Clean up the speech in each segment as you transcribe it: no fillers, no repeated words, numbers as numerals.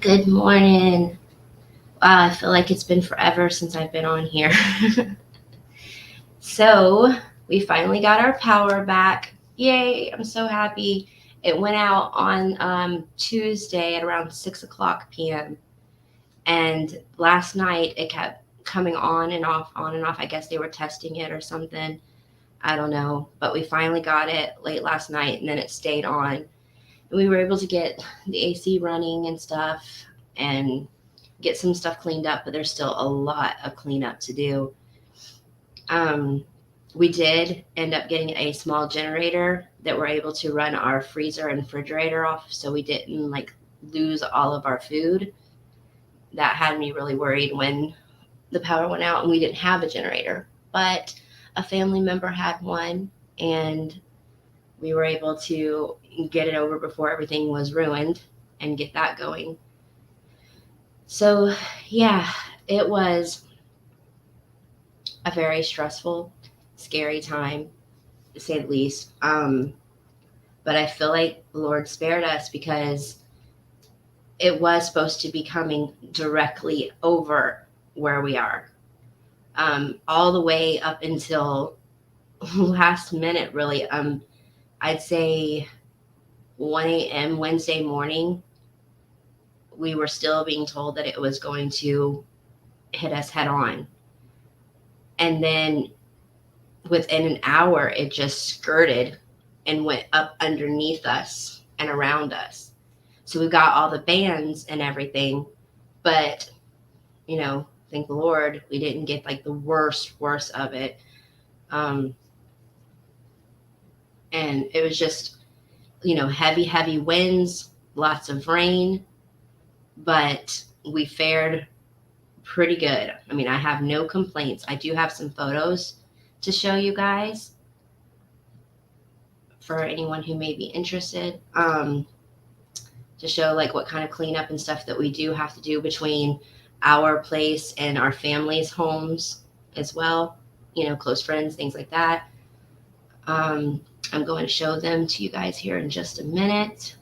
Good morning. Wow, I feel like it's been forever since I've been on here. So, we finally got our power back. Yay, I'm so happy. It went out on Tuesday at around 6 o'clock p.m. And last night it kept coming on and off, on and off. I guess they were testing it or something. I don't know. But we finally got it late last night and then it stayed on. And we were able to get the AC running and stuff and get some stuff cleaned up, but there's still a lot of cleanup to do. We did end up getting a small generator that we're able to run our freezer and refrigerator off, so we didn't lose all of our food. That had me really worried when the power went out and we didn't have a generator, but a family member had one and we were able to get it over before everything was ruined and get that going. So yeah, it was a very stressful, scary time, to say the least. But I feel like the Lord spared us because it was supposed to be coming directly over where we are. All the way up until last minute, really. I'd say 1 a.m. Wednesday morning, we were still being told that it was going to hit us head on. And then within an hour, it just skirted and went up underneath us and around us. So we got all the bands and everything, but, thank the Lord, we didn't get the worst of it. And it was just, heavy winds, lots of rain, but we fared pretty good. I mean, I have no complaints. I do have some photos to show you guys for anyone who may be interested, to show what kind of cleanup and stuff that we do have to do between our place and our family's homes as well, close friends, things like that. I'm going to show them to you guys here in just a minute.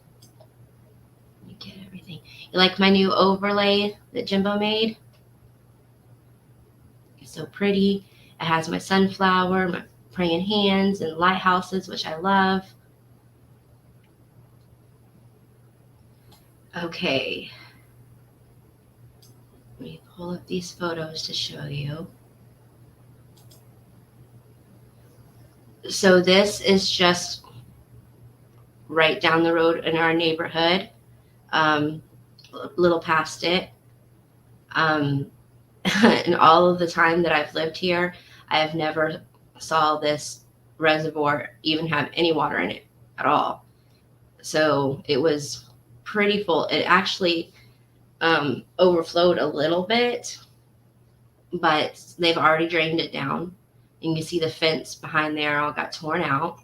Let me get everything. You like my new overlay that Jimbo made? It's so pretty. It has my sunflower, my praying hands, and lighthouses, which I love. Okay. Let me pull up these photos to show you. So this is just right down the road in our neighborhood, a little past it. And all of the time that I've lived here, I have never saw this reservoir even have any water in it at all. So it was pretty full. It actually, overflowed a little bit, but they've already drained it down. You can see the fence behind there all got torn out.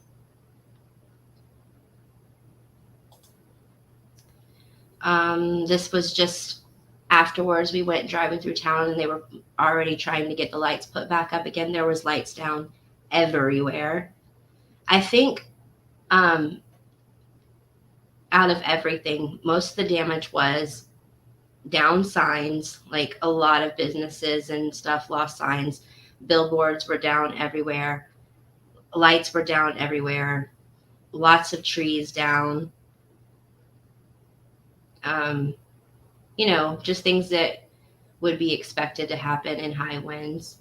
This was just afterwards. We went driving through town and they were already trying to get the lights put back up again. There was lights down everywhere. I think um, out of everything, most of the damage was down signs. Like a lot of businesses and stuff lost signs. Billboards were down everywhere. Lights were down everywhere. Lots of trees down. Um, just things that would be expected to happen in high winds.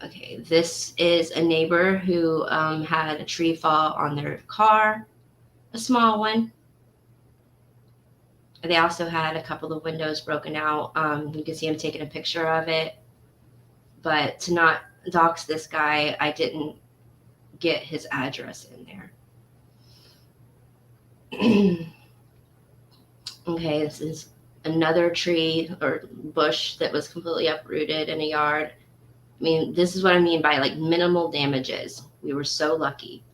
Okay, this is a neighbor who had a tree fall on their car, a small one. They also had a couple of windows broken out. You can see him taking a picture of it. But to not dox this guy, I didn't get his address in there. Okay, this is another tree or bush that was completely uprooted in a yard. I mean, this is what I mean by like minimal damages. We were so lucky.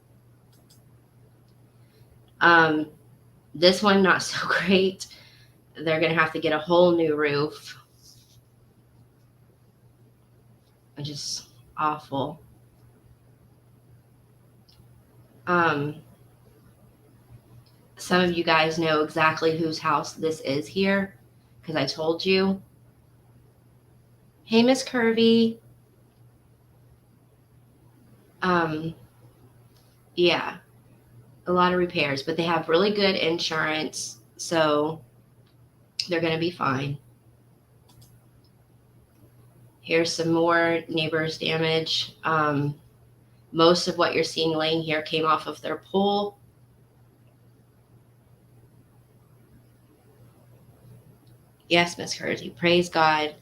This one, not so great. They're going to have to get a whole new roof. Just awful. Some of you guys know exactly whose house this is here because I told you. Hey, Miss Curvy. Yeah, a lot of repairs, but they have really good insurance, so they're going to be fine. Here's some more neighbors' damage. Most of what you're seeing laying here came off of their pool. Yes, Miss Kersey, praise God.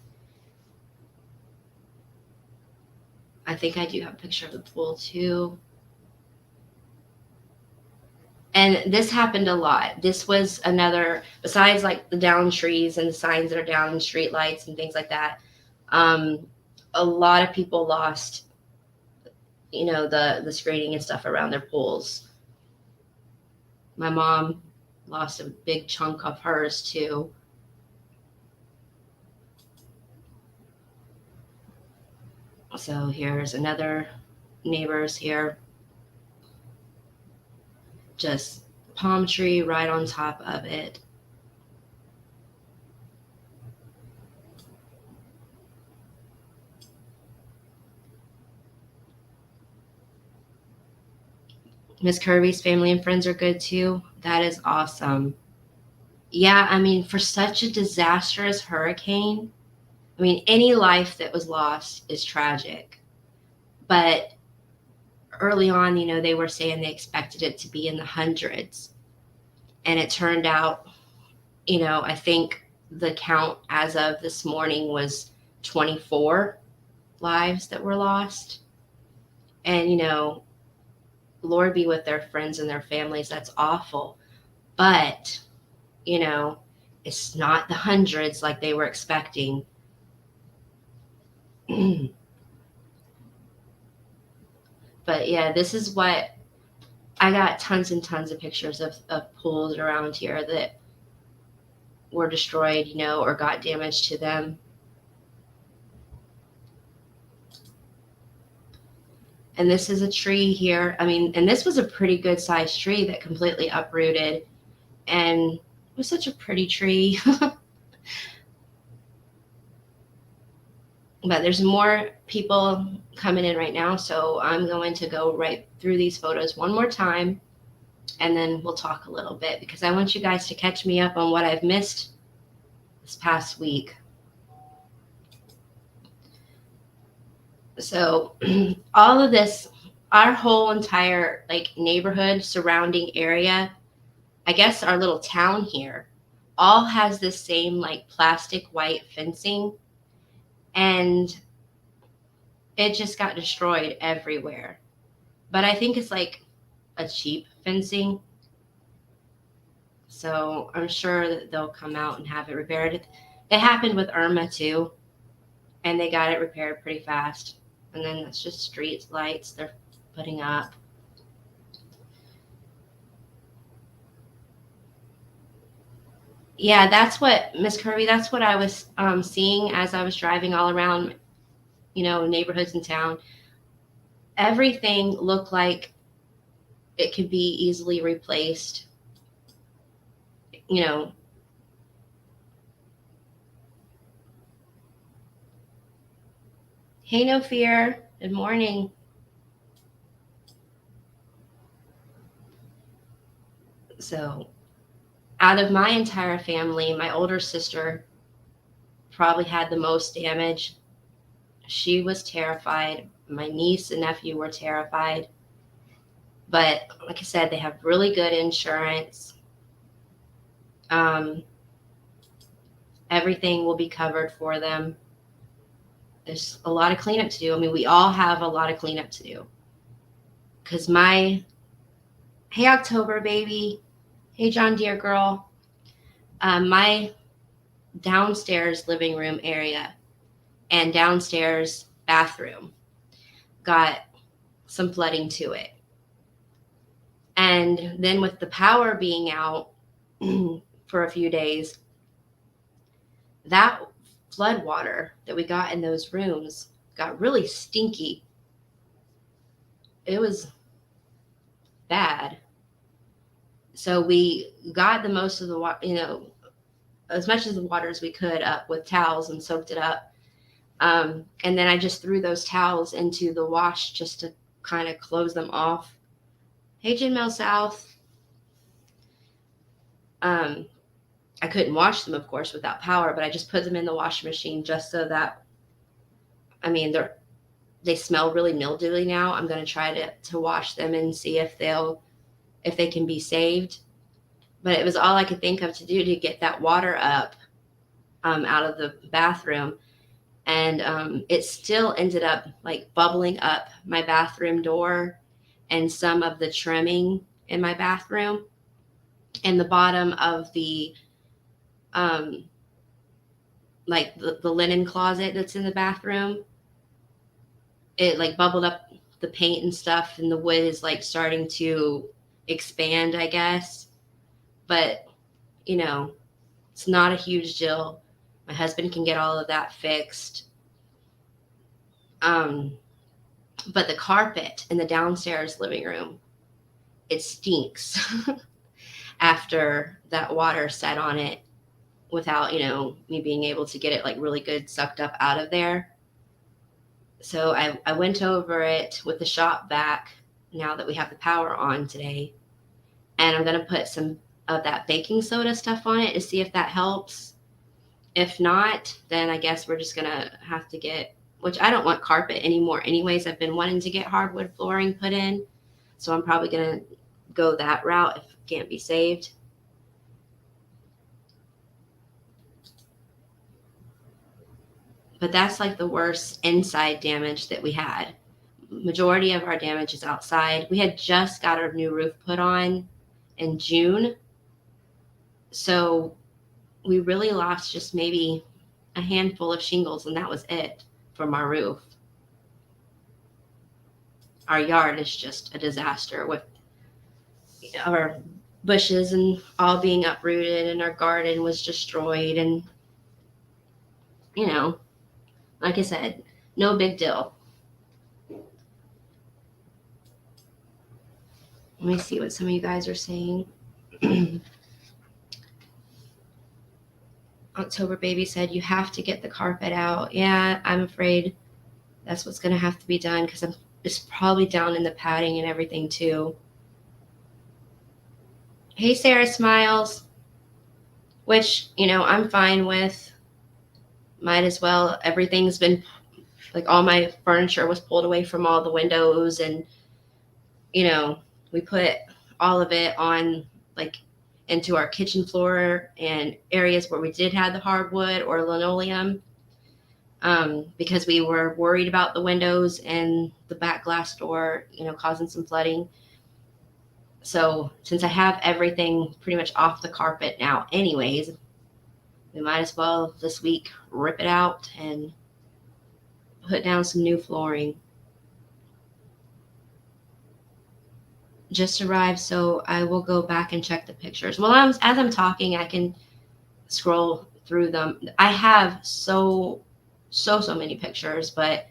I think I do have a picture of the pool too. And this happened a lot. This was another, besides like the down trees and the signs that are down and street lights and things like that, a lot of people lost, the screening and stuff around their pools. My mom lost a big chunk of hers too. So here's another neighbors here. Just palm tree right on top of it. Miss Kirby's family and friends are good too. That is awesome. Yeah, I mean, for such a disastrous hurricane, I mean, any life that was lost is tragic. But early on, they were saying they expected it to be in the hundreds. And it turned out, I think the count as of this morning was 24 lives that were lost. And, Lord be with their friends and their families. That's awful. But, it's not the hundreds like they were expecting. But yeah, this is what I got tons and tons of pictures of pools around here that were destroyed, or got damage to them. And this is a tree here. I mean, and this was a pretty good sized tree that completely uprooted, and it was such a pretty tree. But there's more people coming in right now, so I'm going to go right through these photos one more time, and then we'll talk a little bit because I want you guys to catch me up on what I've missed this past week. So all of this, our whole entire neighborhood surrounding area, I guess our little town here, all has this same plastic white fencing, and it just got destroyed everywhere. But I think it's a cheap fencing. So I'm sure that they'll come out and have it repaired. It happened with Irma too, and they got it repaired pretty fast. And then it's just street lights they're putting up. Yeah, that's what Miss Kirby. That's what I was seeing as I was driving all around, neighborhoods in town. Everything looked like it could be easily replaced. You know, hey, no fear. Good morning. So, out of my entire family, my older sister probably had the most damage. She was terrified. My niece and nephew were terrified. But like I said, they have really good insurance. Um, Everything will be covered for them. There's a lot of cleanup to do. I mean, we all have a lot of cleanup to do. Because hey, October baby, hey, John Deere girl, my downstairs living room area and downstairs bathroom got some flooding to it. And then with the power being out for a few days, that flood water that we got in those rooms got really stinky. It was bad. So we got the most of the water, as much of the water as we could up with towels and soaked it up. And then I just threw those towels into the wash just to kind of close them off. Hey, Jinmel South. I couldn't wash them, of course, without power, but I just put them in the washing machine just so that, they smell really mildewy now. I'm going to try to wash them and see if they can be saved. But it was all I could think of to do to get that water up out of the bathroom. And it still ended up like bubbling up my bathroom door and some of the trimming in my bathroom and the bottom of the like the linen closet that's in the bathroom. It like bubbled up the paint and stuff, and the wood is like starting to expand, I guess. But it's not a huge deal. My husband can get all of that fixed. But the carpet in the downstairs living room, it stinks after that water set on it without, me being able to get it like really good sucked up out of there. So I went over it with the shop vac now that we have the power on today. And I'm going to put some of that baking soda stuff on it to see if that helps. If not, then I guess we're just going to have to get, which I don't want carpet anymore anyways. I've been wanting to get hardwood flooring put in. So I'm probably going to go that route if it can't be saved. But that's like the worst inside damage that we had. Majority of our damage is outside. We had just got our new roof put on in June. So we really lost just maybe a handful of shingles, and that was it from our roof. Our yard is just a disaster with our bushes and all being uprooted, and our garden was destroyed. And, like I said, no big deal. Let me see what some of you guys are saying. October Baby said, you have to get the carpet out. Yeah, I'm afraid that's what's going to have to be done because it's probably down in the padding and everything too. Hey, Sarah Smiles, which, I'm fine with. Might as well. Everything's been, like, all my furniture was pulled away from all the windows, and, we put all of it on, like, into our kitchen floor and areas where we did have the hardwood or linoleum, because we were worried about the windows and the back glass door, causing some flooding. So since I have everything pretty much off the carpet now anyways, we might as well this week rip it out and put down some new flooring. Just arrived, so I will go back and check the pictures. Well, as I'm talking, I can scroll through them. I have so many pictures, but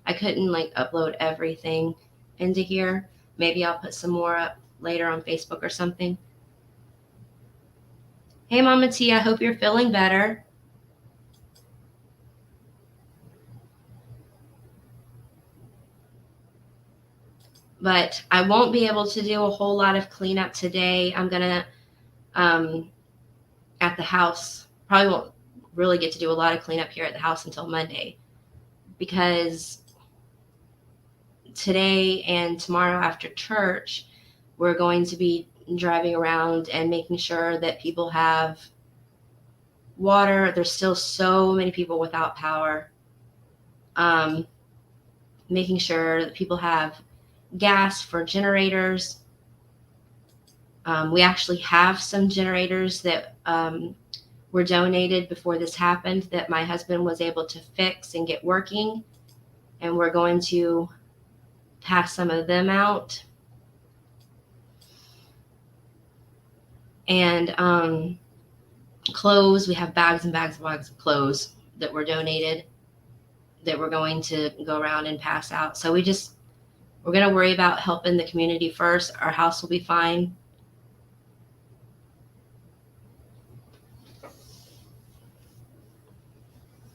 I couldn't like upload everything into here. Maybe I'll put some more up later on Facebook or something. Hey, Mama T, I hope you're feeling better. But I won't be able to do a whole lot of cleanup today. I'm gonna at the house. Probably won't really get to do a lot of cleanup here at the house until Monday, because today and tomorrow after church, we're going to be driving around and making sure that people have water. There's still so many people without power. Making sure that people have gas for generators. We actually have some generators that were donated before this happened that my husband was able to fix and get working, and we're going to pass some of them out. And clothes, we have bags and bags of clothes that were donated that we're going to go around and pass out. So we're going to worry about helping the community first. Our house will be fine.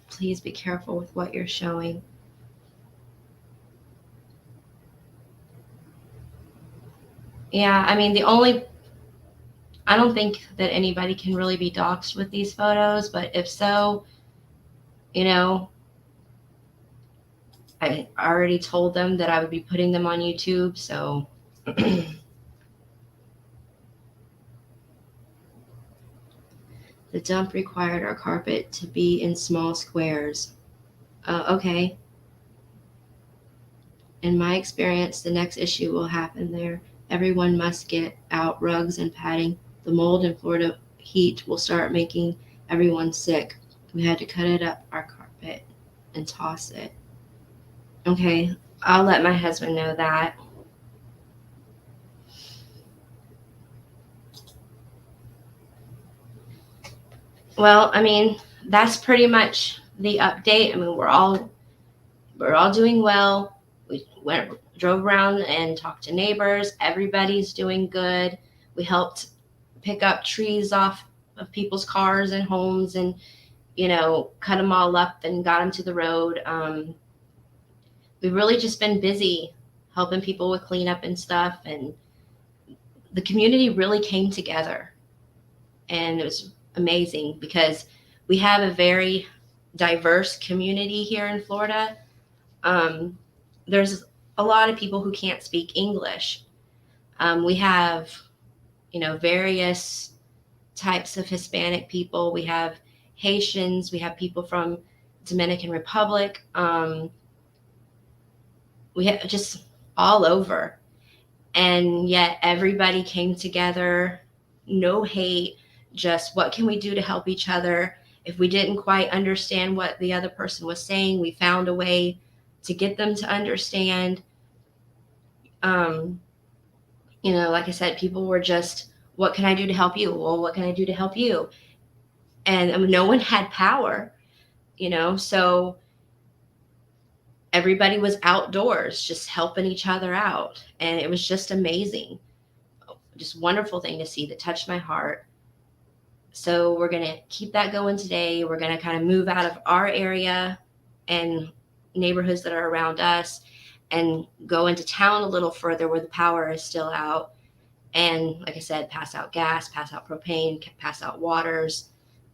Please be careful with what you're showing. Yeah, I mean, I don't think that anybody can really be doxxed with these photos, but if so, I already told them that I would be putting them on YouTube, so the dump required our carpet to be in small squares. Okay. In my experience, the next issue will happen there. Everyone must get out rugs and padding. The mold in Florida heat will start making everyone sick. We had to cut it up our carpet and toss it. Okay, I'll let my husband know that. Well, I mean, that's pretty much the update. I mean, we're all doing well. We drove around and talked to neighbors. Everybody's doing good. We helped pick up trees off of people's cars and homes, and cut them all up and got them to the road. We've really just been busy helping people with cleanup and stuff, and the community really came together, and it was amazing because we have a very diverse community here in Florida. There's a lot of people who can't speak English. We have, various types of Hispanic people. We have Haitians. We have people from Dominican Republic. We have just all over. And yet everybody came together. No hate, just what can we do to help each other? If we didn't quite understand what the other person was saying, we found a way to get them to understand. Like I said, people were just, what can I do to help you? Well, what can I do to help you? And no one had power, so everybody was outdoors just helping each other out. And it was just amazing. Just wonderful thing to see that touched my heart. So we're going to keep that going today. We're going to kind of move out of our area and neighborhoods that are around us and go into town a little further where the power is still out. And like I said, pass out gas, pass out propane, pass out waters,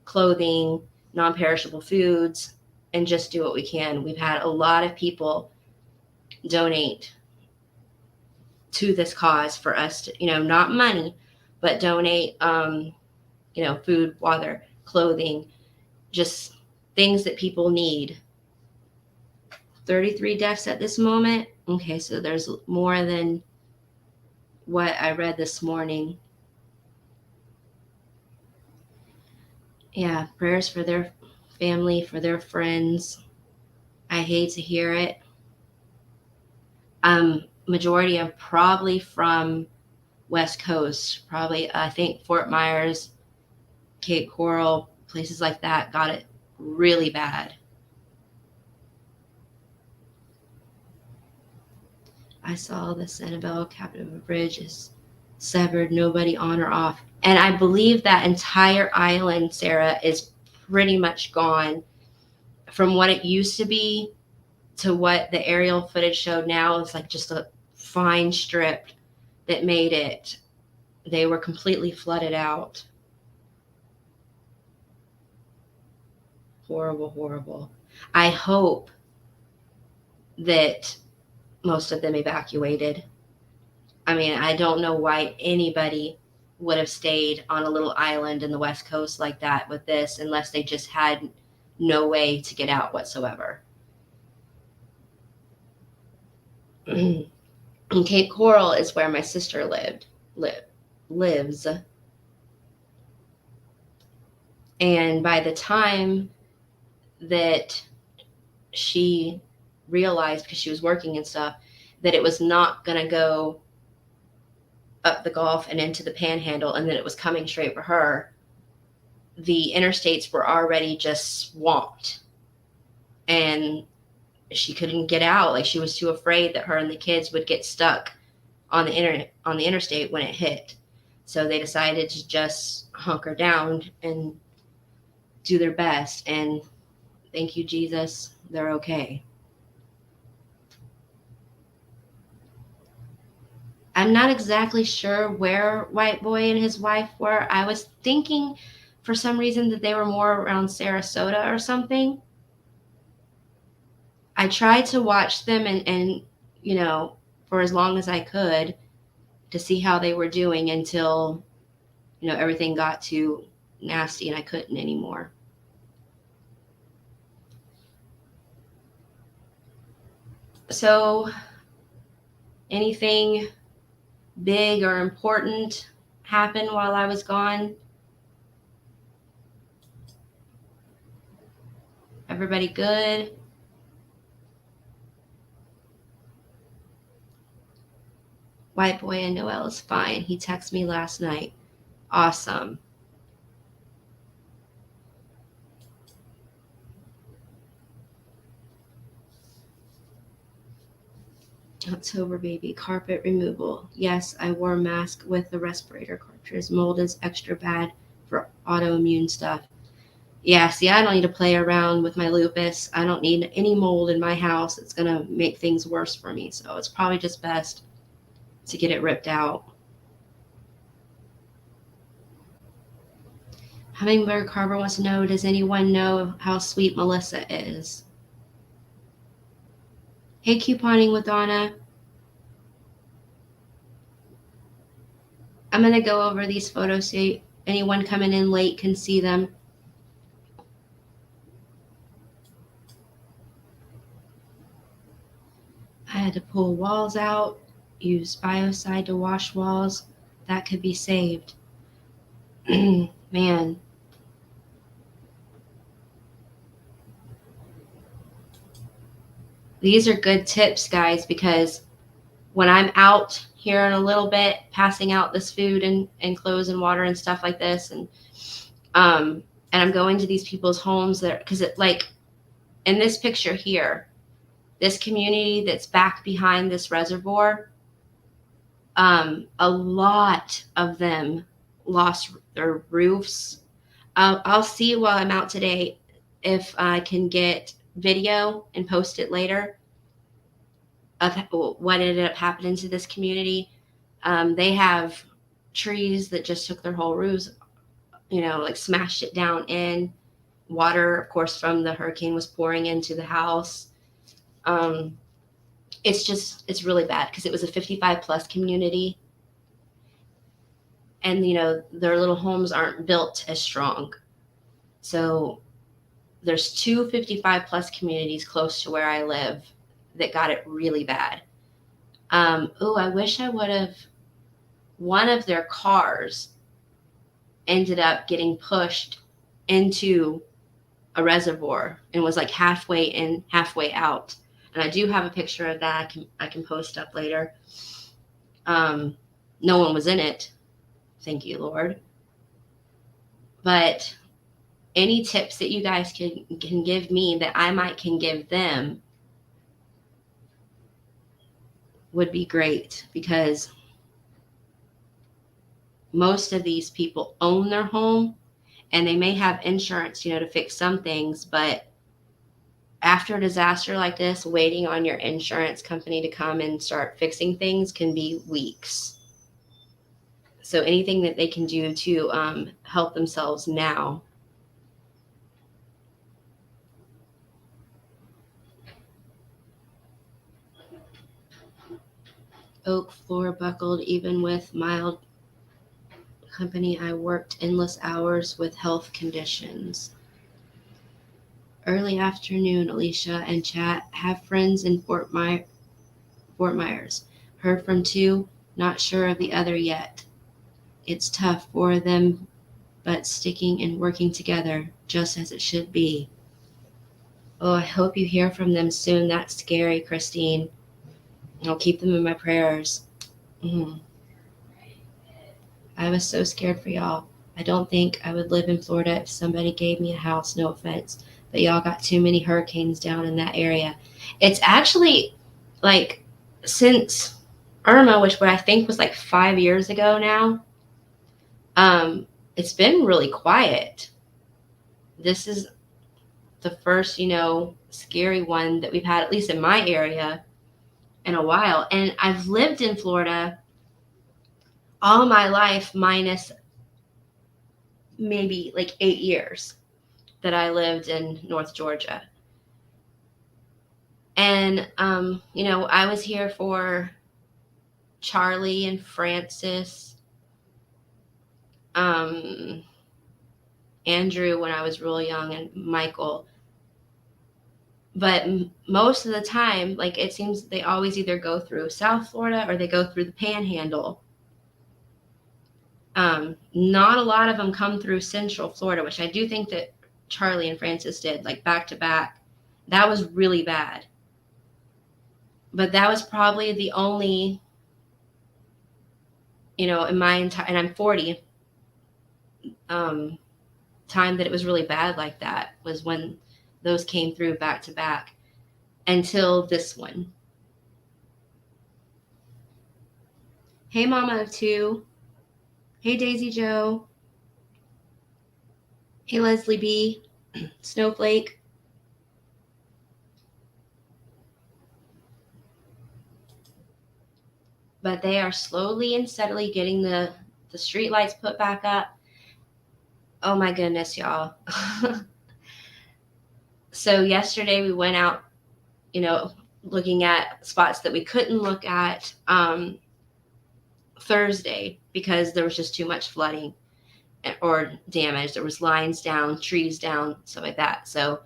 clothing, non-perishable foods, and just do what we can. We've had a lot of people donate to this cause for us to, not money, but donate, food, water, clothing, just things that people need. 33 deaths at this moment. Okay, so there's more than what I read this morning. Yeah, prayers for their family, for their friends. I hate to hear it. Majority of probably from West Coast, probably I think Fort Myers, Cape Coral, places like that got it really bad. I saw the Sanibel Captiva Bridge is severed, nobody on or off. And I believe that entire island, Sarah, is pretty much gone from what it used to be to what the aerial footage showed now. It's like just a fine strip that made it. They were completely flooded out. Horrible, horrible. I hope that most of them evacuated. I mean, I don't know why anybody would have stayed on a little island in the West Coast like that with this unless they just had no way to get out whatsoever. And Cape Coral is where my sister lives. And by the time that she realized, because she was working and stuff, that it was not going to go up the Gulf and into the Panhandle and that it was coming straight for her, the interstates were already just swamped. And she couldn't get out. Like, she was too afraid that her and the kids would get stuck on the interstate when it hit. So they decided to just hunker down and do their best. And thank you, Jesus, they're okay. I'm not exactly sure where White Boy and his wife were. I was thinking for some reason that they were more around Sarasota or something. I tried to watch them and for as long as I could to see how they were doing until, everything got too nasty and I couldn't anymore. So, anything big or important happened while I was gone? Everybody good? White Boy and Noel is fine. He texted me last night. Awesome. October baby, carpet removal. Yes, I wore a mask with the respirator cartridge. Mold is extra bad for autoimmune stuff. Yeah, see, I don't need to play around with my lupus. I don't need any mold in my house. It's going to make things worse for me. So it's probably just best to get it ripped out. Hummingbird Carver wants to know, does anyone know how sweet Melissa is? Hey, couponing with Donna. I'm going to go over these photos so anyone coming in late can see them. I had to pull walls out, use biocide to wash walls. That could be saved. Man. These are good tips, guys, because when I'm out here in a little bit, passing out this food and clothes and water and stuff like this, and I'm going to these people's homes there, because it, like in this picture here, this community that's back behind this reservoir, a lot of them lost their roofs. I'll see while I'm out today if I can get video and post it later of what ended up happening to this community. They have trees that just took their whole roofs, like smashed it down in. Water, of course, from the hurricane was pouring into the house. It's really bad because it was a 55 plus community. And, their little homes aren't built as strong. So there's two 55 plus communities close to where I live that got it really bad. I wish I would have one of their cars ended up getting pushed into a reservoir and was like halfway in, halfway out. And I do have a picture of that. I can post up later. No one was in it. Thank you, Lord. But any tips that you guys can give me that I might can give them would be great, because most of these people own their home and they may have insurance, to fix some things, but after a disaster like this, waiting on your insurance company to come and start fixing things can be weeks. So anything that they can do to help themselves now. Oak floor buckled even with mild company. I worked endless hours with health conditions. Early afternoon, Alicia and chat. Have friends in Fort Myers. Heard from 2, not sure of the other yet. It's tough for them, but sticking and working together, just as it should be. Oh, I hope you hear from them soon. That's scary, Christine. I'll keep them in my prayers. I was so scared for y'all. I don't think I would live in Florida if somebody gave me a house, no offense. But y'all got too many hurricanes down in that area. It's actually like since Irma, which what I think was like 5 years ago now, it's been really quiet. This is the first, scary one that we've had, at least in my area, in a while. And I've lived in Florida all my life, minus maybe like 8 years that I lived in North Georgia. And, I was here for Charlie and Francis, Andrew when I was real young, and Michael. But most of the time, like, it seems they always either go through South Florida or they go through the Panhandle. Not a lot of them come through Central Florida, which I do think that Charlie and Francis did, like back to back. That was really bad. But that was probably the only, in my entire, and I'm 40, time that it was really bad like that was when those came through back to back until this one. Hey, Mama of 2. Hey, Daisy Joe. Hey, Leslie B. Snowflake. But they are slowly and steadily getting the street lights put back up. Oh my goodness, y'all. So yesterday we went out, looking at spots that we couldn't look at Thursday because there was just too much flooding or damage. There was lines down, trees down, stuff like that. So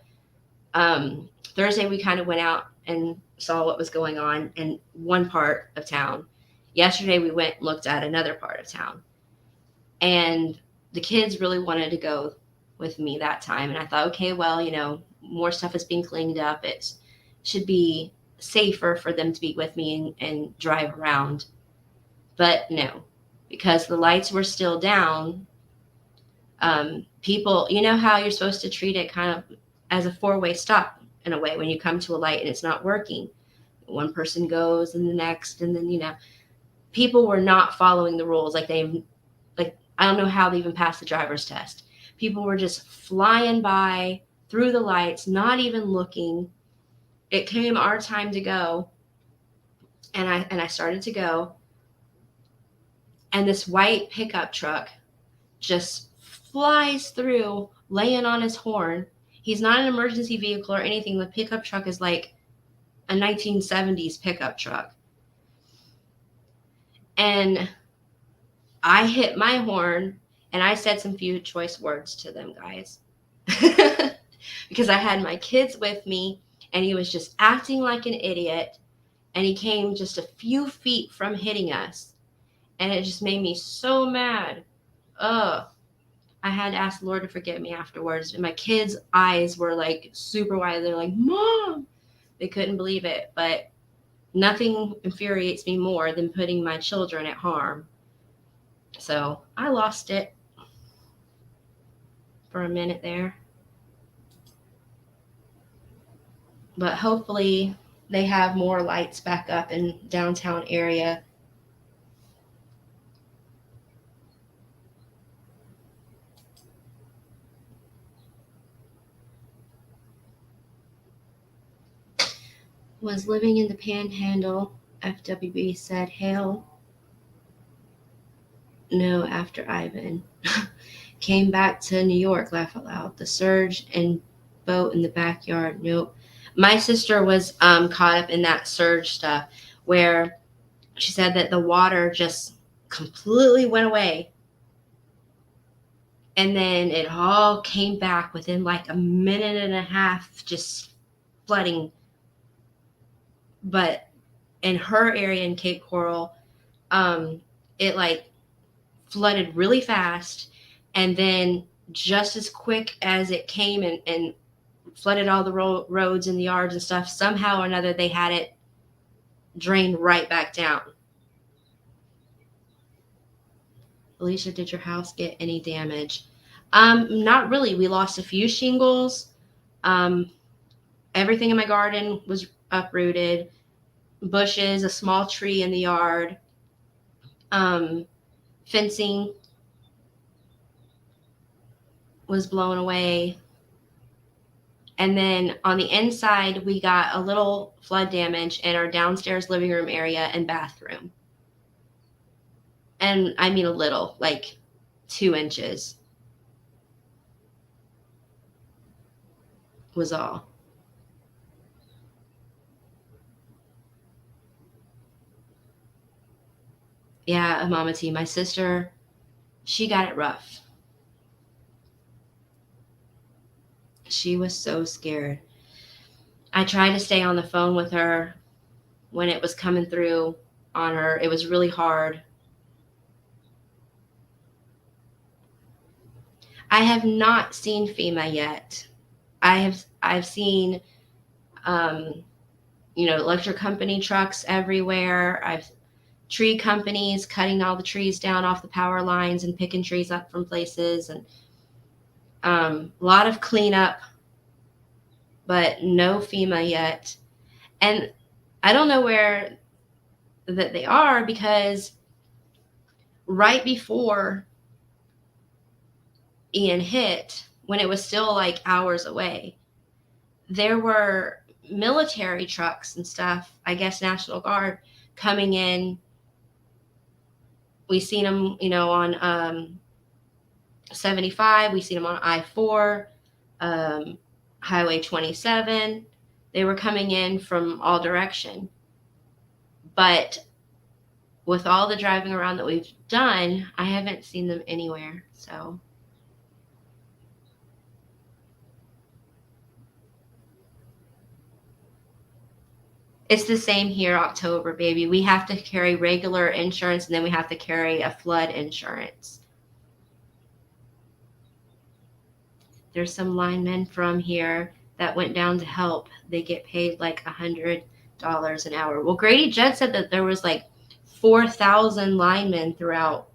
Thursday we kind of went out and saw what was going on in one part of town. Yesterday we went and looked at another part of town. And the kids really wanted to go with me that time. And I thought, okay, well, more stuff is being cleaned up. It should be safer for them to be with me and drive around. But no, because the lights were still down, people, how you're supposed to treat it kind of as a 4-way stop in a way when you come to a light and it's not working. One person goes and the next, and then, people were not following the rules. Like I don't know how they even passed the driver's test. People were just flying by through the lights, not even looking. It came our time to go, and I started to go, and this white pickup truck just flies through, laying on his horn. He's not an emergency vehicle or anything. The pickup truck is like a 1970s pickup truck. And I hit my horn and I said some few choice words to them guys because I had my kids with me, and he was just acting like an idiot, and he came just a few feet from hitting us. And it just made me so mad. Ugh. I had to ask the Lord to forgive me afterwards. And my kids' eyes were like super wide. They're like, Mom! They couldn't believe it. But nothing infuriates me more than putting my children at harm. So I lost it for a minute there. But hopefully they have more lights back up in downtown area. Was living in the Panhandle. FWB said, "Hail no after Ivan." Came back to New York, laugh out loud. The surge and boat in the backyard. Nope. My sister was caught up in that surge stuff where she said that the water just completely went away. And then it all came back within like a minute and a half, just flooding. But in her area in Cape Coral, it like flooded really fast. And then just as quick as it came and flooded all the roads and the yards and stuff, somehow or another they had it drained right back down. Alicia, did your house get any damage? Not really. We lost a few shingles. Um, Everything in my garden was uprooted. Bushes, a small tree in the yard, um, fencing was blown away. And then on the inside, we got a little flood damage in our downstairs living room area and bathroom. And I mean a little, like 2 inches was all. Yeah, Mama T, my sister, she got it rough. She was so scared. I tried to stay on the phone with her when it was coming through on her. It was really hard. I have not seen FEMA yet. I've seen electric company trucks everywhere. I've tree companies cutting all the trees down off the power lines and picking trees up from places, and a lot of cleanup, but no FEMA yet. And I don't know where that they are, because right before Ian hit, when it was still like hours away, there were military trucks and stuff, I guess National Guard, coming in. We seen them, on 75. We seen them on I-4, Highway 27. They were coming in from all direction. But with all the driving around that we've done, I haven't seen them anywhere. So it's the same here, October, baby. We have to carry regular insurance, and then we have to carry a flood insurance. There's some linemen from here that went down to help. They get paid like $100 an hour. Well, Grady Judd said that there was like 4,000 linemen throughout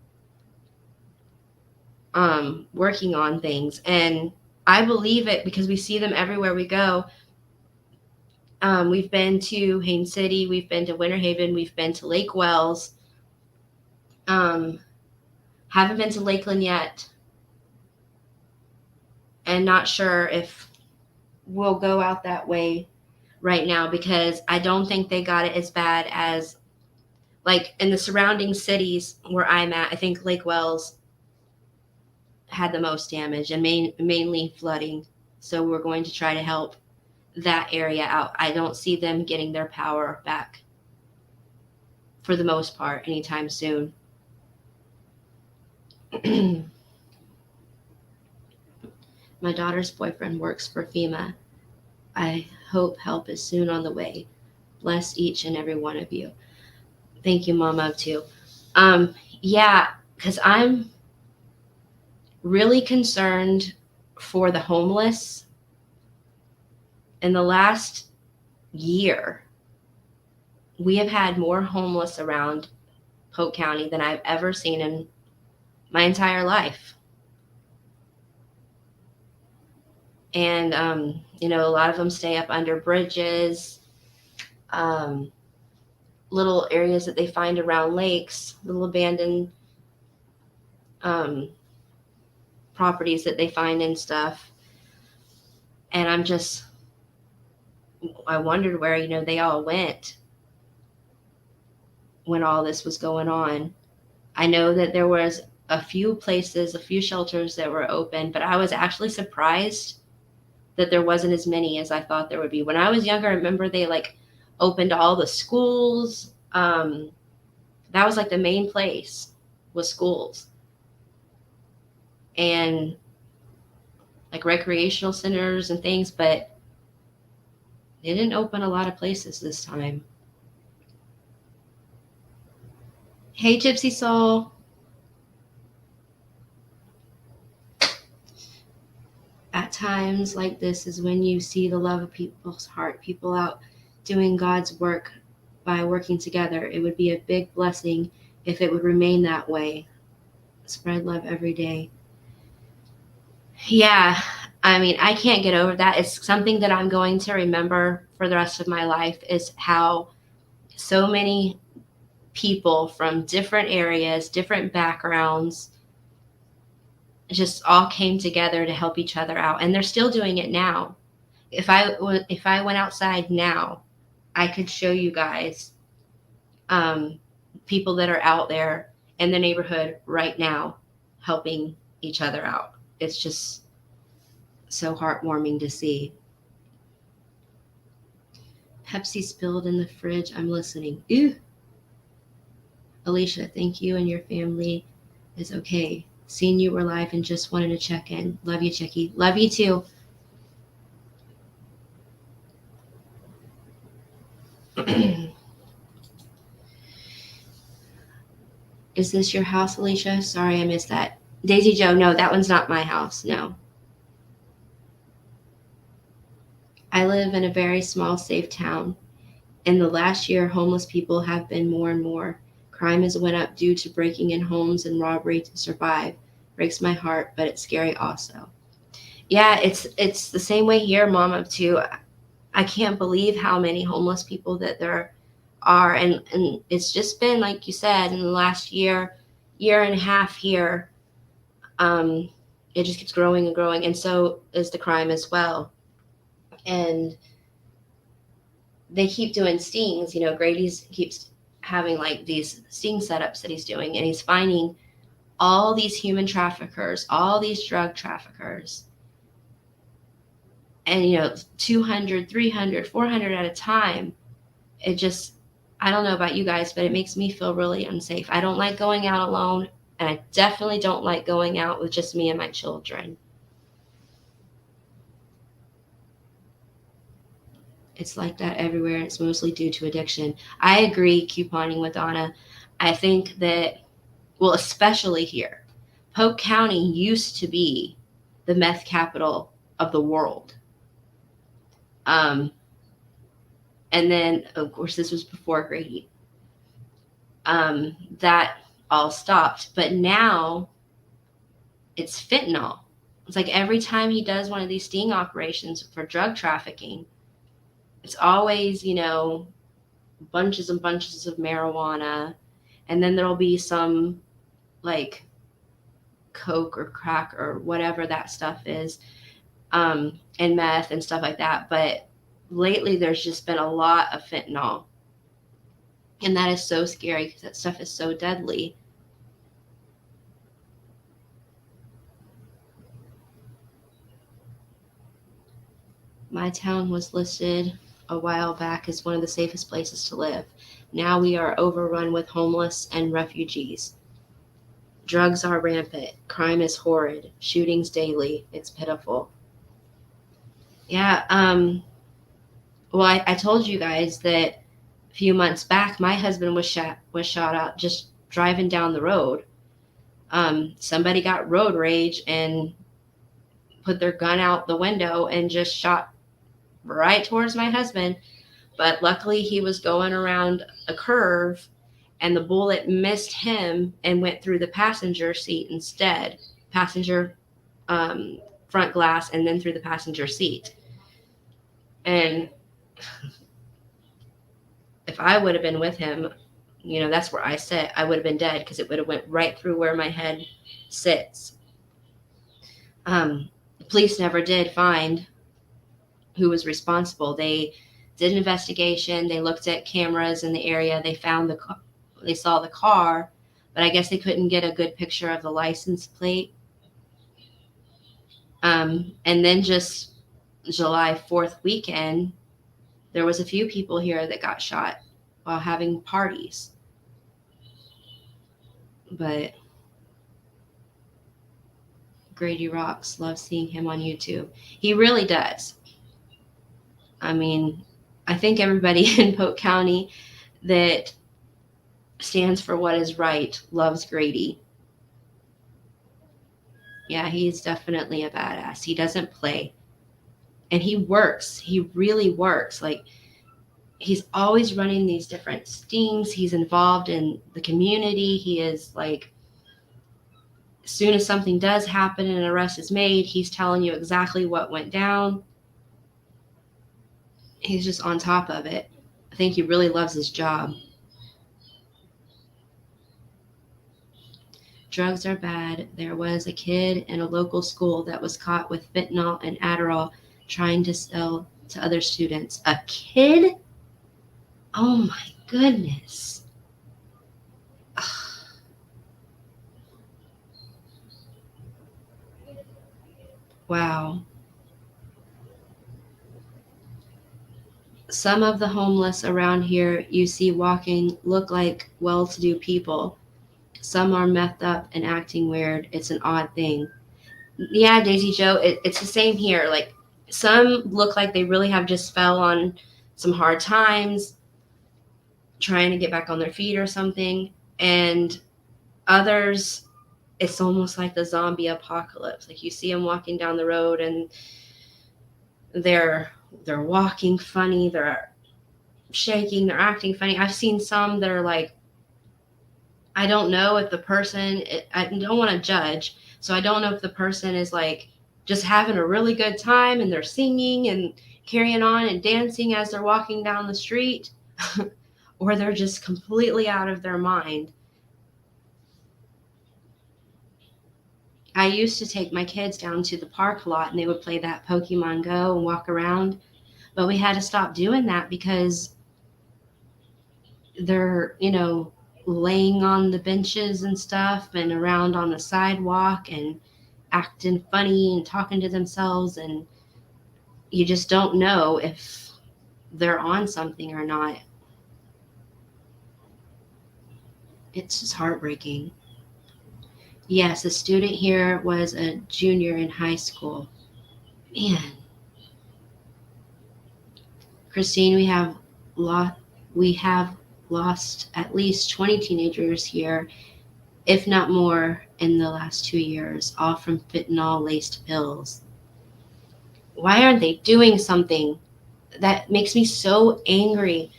working on things. And I believe it, because we see them everywhere we go. We've been to Haines City, we've been to Winter Haven, we've been to Lake Wells. Haven't been to Lakeland yet, and not sure if we'll go out that way right now, because I don't think they got it as bad as like in the surrounding cities where I'm at. I think Lake Wells had the most damage, and mainly flooding. So we're going to try to help that area out. I don't see them getting their power back for the most part anytime soon. My daughter's boyfriend works for FEMA. I hope help is soon on the way. Bless each and every one of you. Thank you, Mama, too. Yeah, because I'm really concerned for the homeless. In the last year, we have had more homeless around Polk County than I've ever seen in my entire life. And, a lot of them stay up under bridges, um, little areas that they find around lakes, little abandoned um, properties that they find and stuff. And I wondered where, they all went when all this was going on. I know that there was a few places, a few shelters that were open, but I was actually surprised that there wasn't as many as I thought there would be. When I was younger, I remember they like opened all the schools. That was like the main place was schools and like recreational centers and things, but they didn't open a lot of places this time. Hey, Gypsy Soul. At times like this is when you see the love of people's heart, people out doing God's work by working together. It would be a big blessing if it would remain that way. Spread love every day. Yeah, I mean, I can't get over that. It's something that I'm going to remember for the rest of my life is how so many people from different areas, different backgrounds, just all came together to help each other out, and they're still doing it now. If I went outside now, I could show you guys um, people that are out there in the neighborhood right now helping each other out. It's just so heartwarming to see. Pepsi spilled in the fridge. I'm listening. Ew. Alicia, thank you and your family is okay. Seeing you were live and just wanted to check in. Love you, Chicky. Love you too. Is this your house, Alicia? Sorry, I missed that. Daisy Joe, no, that one's not my house. No. I live in a very small, safe town. In the last year, homeless people have been more and more. Crime has went up due to breaking in homes and robbery to survive. Breaks my heart, but it's scary also. Yeah, it's the same way here, Mama, too. I can't believe how many homeless people that there are, and it's just been like you said in the last year and a half here. Um, it just keeps growing and growing, and so is the crime as well. And they keep doing stings. Grady's keeps having like these sting setups that he's doing, and he's finding all these human traffickers, all these drug traffickers, and 200, 300, 400 at a time. It just, I don't know about you guys, but it makes me feel really unsafe. I don't like going out alone, and I definitely don't like going out with just me and my children. It's like that everywhere, and it's mostly due to addiction. I agree, couponing with Donna. I think that, well, especially here, Polk County used to be the meth capital of the world. Um, and then, of course, this was before Grady. That all stopped. But now it's fentanyl. It's like every time he does one of these sting operations for drug trafficking, it's always, bunches and bunches of marijuana. And then there'll be some like coke or crack or whatever that stuff is, and meth and stuff like that. But lately there's just been a lot of fentanyl. And that is so scary because that stuff is so deadly. My town was listed a while back as one of the safest places to live. Now we are overrun with homeless and refugees. Drugs are rampant. Crime is horrid. Shootings daily. It's pitiful. Yeah. Well, I told you guys that a few months back, my husband was shot out just driving down the road. Somebody got road rage and put their gun out the window and just shot right towards my husband. But luckily, he was going around a curve and the bullet missed him and went through the passenger seat instead. Passenger front glass and then through the passenger seat. And if I would have been with him, that's where I sit, I would have been dead because it would have went right through where my head sits. The police never did find who was responsible. They did an investigation. They looked at cameras in the area. They saw the car, but I guess they couldn't get a good picture of the license plate. And then just July 4th weekend, there was a few people here that got shot while having parties. But Grady rocks. Love seeing him on YouTube. He really does. I mean, I think everybody in Polk County that stands for what is right loves Grady. Yeah, he's definitely a badass. He doesn't play. And he works. He really works. Like, he's always running these different stings. He's involved in the community. He is like, as soon as something does happen and an arrest is made, he's telling you exactly what went down. He's just on top of it. I think he really loves his job. Drugs are bad. There was a kid in a local school that was caught with fentanyl and Adderall trying to sell to other students. A kid? Oh my goodness. Wow. Some of the homeless around here you see walking look like well-to-do people. Some are methed up and acting weird. It's an odd thing. Yeah, Daisy Joe, it's the same here. Like, some look like they really have just fell on some hard times, trying to get back on their feet or something. And others, it's almost like the zombie apocalypse. Like, you see them walking down the road and they're walking funny, they're shaking, they're acting funny. I've seen some that are like, I don't know if the person, I don't want to judge, so I don't know if the person is like just having a really good time and they're singing and carrying on and dancing as they're walking down the street, or they're just completely out of their mind. I used to take my kids down to the park a lot and they would play that Pokemon Go and walk around, but we had to stop doing that because they're, laying on the benches and stuff and around on the sidewalk and acting funny and talking to themselves, and you just don't know if they're on something or not. It's just heartbreaking. Yes, a student here was a junior in high school. Man. Christine, we have lost at least 20 teenagers here, if not more, in the last 2 years, all from fentanyl-laced pills. Why aren't they doing something? That makes me so angry.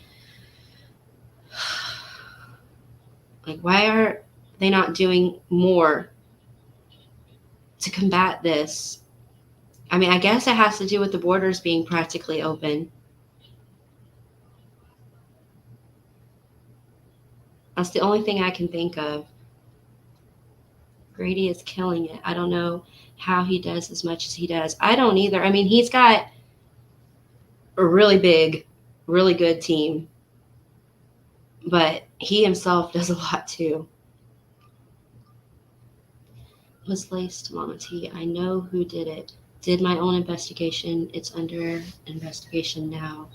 Like, why are they not doing more to combat this? I mean, I guess it has to do with the borders being practically open. That's the only thing I can think of. Grady is killing it. I don't know how he does as much as he does. I don't either. I mean, he's got a really big, really good team, but he himself does a lot too. Was laced, Mama T. I know who did it. Did my own investigation. It's under investigation now.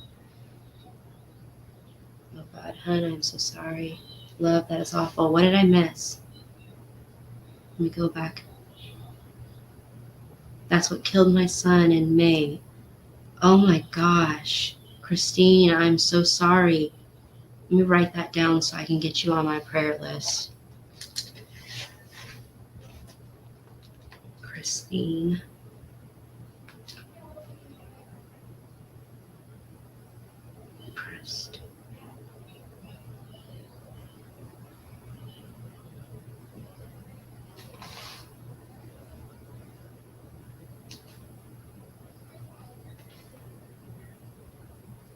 Oh God, hun, I'm so sorry. Love, that is awful. What did I miss? Let me go back. That's what killed my son in May. Oh my gosh. Christine, I'm so sorry. Let me write that down so I can get you on my prayer list. pristine.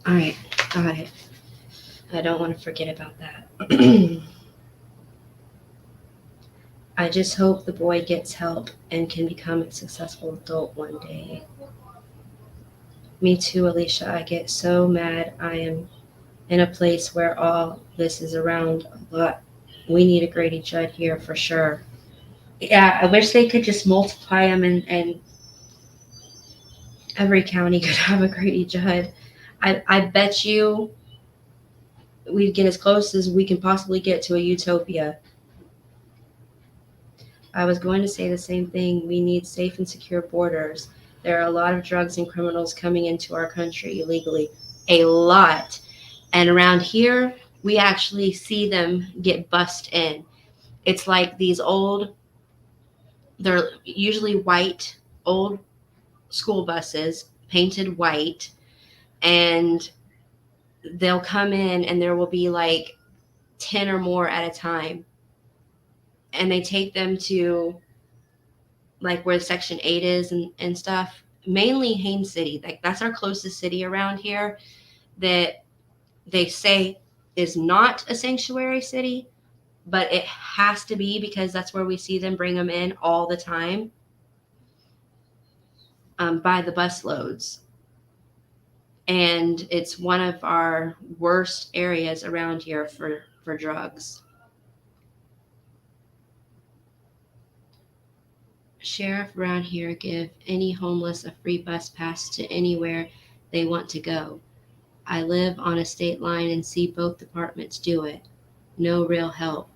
All right, got it. I don't want to forget about that. I just hope the boy gets help and can become a successful adult one day. Me too, Alicia. I get so mad. I am in a place where all this is around a lot. We need a Grady Judd here for sure. Yeah, I wish they could just multiply them and every county could have a Grady Judd. I bet you we'd get as close as we can possibly get to a utopia. I was going to say the same thing. We need safe and secure borders. There are a lot of drugs and criminals coming into our country illegally. A lot. And around here, we actually see them get bussed in. It's like these old, they're usually white, old school buses, painted white, and they'll come in and there will be like 10 or more at a time. And they take them to like where Section 8 is and stuff. Mainly Haines City. Like that's our closest city around here that they say is not a sanctuary city, but it has to be because that's where we see them bring them in all the time by the bus loads. And it's one of our worst areas around here for drugs. Sheriff around here give any homeless a free bus pass to anywhere they want to go. I live on a state line and see both departments do it. No real help.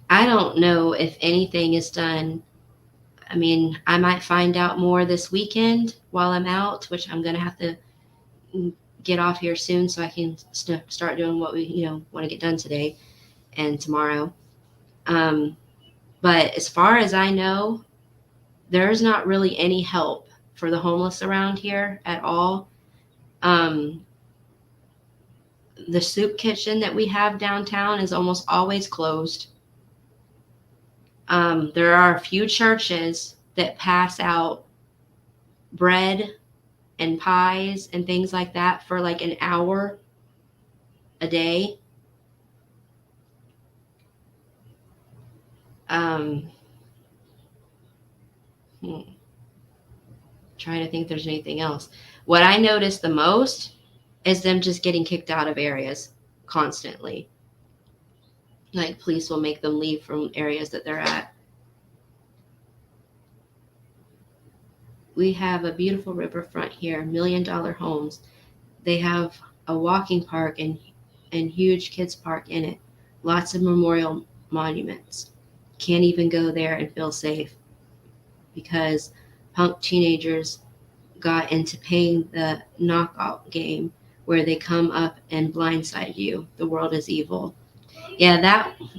I don't know if anything is done. I mean, I might find out more this weekend while I'm out, which I'm going to have to get off here soon so I can start doing what we, want to get done today and tomorrow. But as far as I know, there's not really any help for the homeless around here at all. The soup kitchen that we have downtown is almost always closed. There are a few churches that pass out bread and pies and things like that for like an hour a day. Trying to think if there's anything else. What I notice the most is them just getting kicked out of areas constantly. Like police will make them leave from areas that they're at. We have a beautiful riverfront here, $1 million homes. They have a walking park and huge kids park in it. Lots of memorial monuments. Can't even go there and feel safe because punk teenagers got into playing the knockout game where they come up and blindside you. The world is evil. Yeah,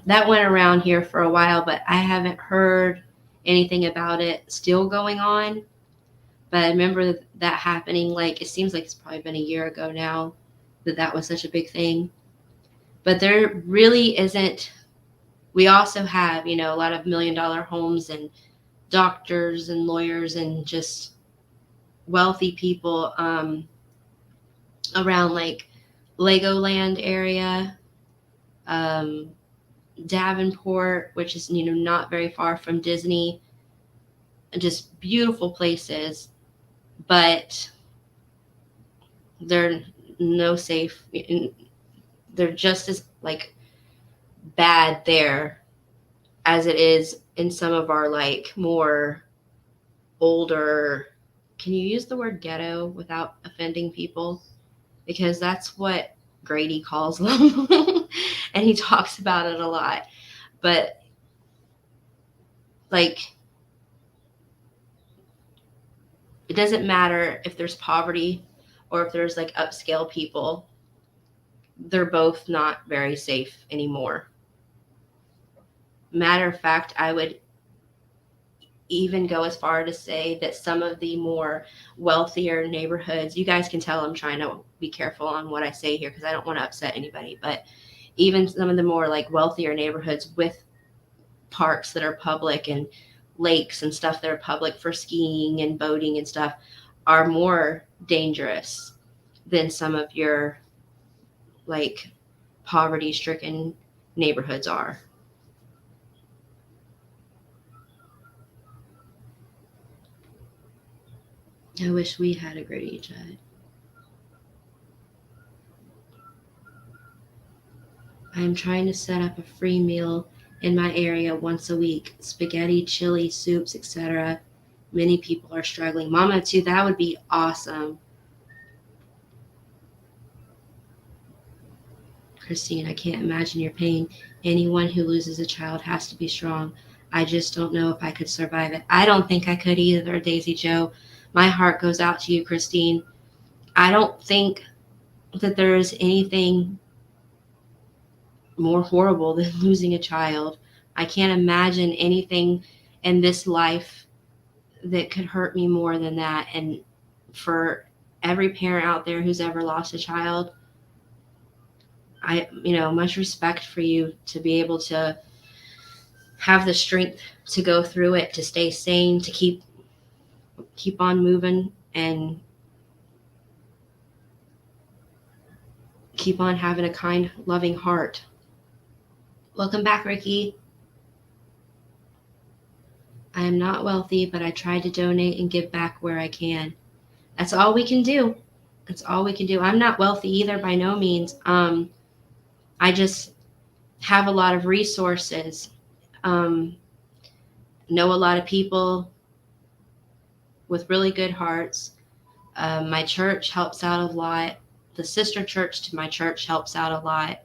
that went around here for a while, but I haven't heard anything about it still going on. But I remember that happening, like, it seems like it's probably been a year ago now that was such a big thing. But there really isn't. We also have, a lot of $1 million homes and doctors and lawyers and just wealthy people around like Legoland area, Davenport, which is, not very far from Disney. Just beautiful places, but they're no safe. They're just as like bad there as it is in some of our like more older. Can you use the word ghetto without offending people? Because that's what Grady calls them. And he talks about it a lot. But like, it doesn't matter if there's poverty or if there's like upscale people. They're both not very safe anymore. Matter of fact, I would even go as far to say that some of the more wealthier neighborhoods, you guys can tell I'm trying to be careful on what I say here because I don't want to upset anybody, but even some of the more like wealthier neighborhoods with parks that are public and lakes and stuff that are public for skiing and boating and stuff are more dangerous than some of your like poverty stricken neighborhoods are. I wish we had a gritty Judd. I'm trying to set up a free meal in my area once a week. Spaghetti, chili, soups, etc. Many people are struggling. Mama, too, that would be awesome. Christine, I can't imagine your pain. Anyone who loses a child has to be strong. I just don't know if I could survive it. I don't think I could either, Daisy Joe. My heart goes out to you, Christine. I don't think that there is anything more horrible than losing a child. I can't imagine anything in this life that could hurt me more than that. And for every parent out there who's ever lost a child, much respect for you to be able to have the strength to go through it, to stay sane, to keep on moving and keep on having a kind, loving heart. Welcome back, Ricky. I am not wealthy, but I try to donate and give back where I can. That's all we can do. That's all we can do. I'm not wealthy either, by no means. I just have a lot of resources. Know a lot of people with really good hearts. My church helps out a lot. The sister church to my church helps out a lot.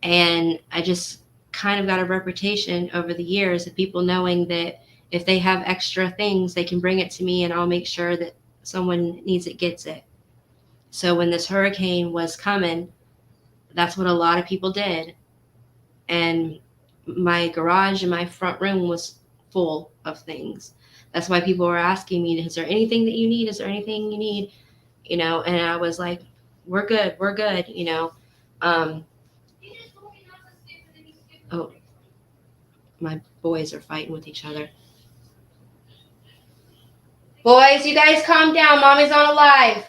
And I just kind of got a reputation over the years of people knowing that if they have extra things, they can bring it to me and I'll make sure that someone needs it gets it. So when this hurricane was coming, that's what a lot of people did. And my garage and my front room was full of things. That's why people were asking me, is there anything that you need? Is there anything you need? And I was like, we're good. Oh, my boys are fighting with each other. Boys, you guys calm down. Mommy's on a live.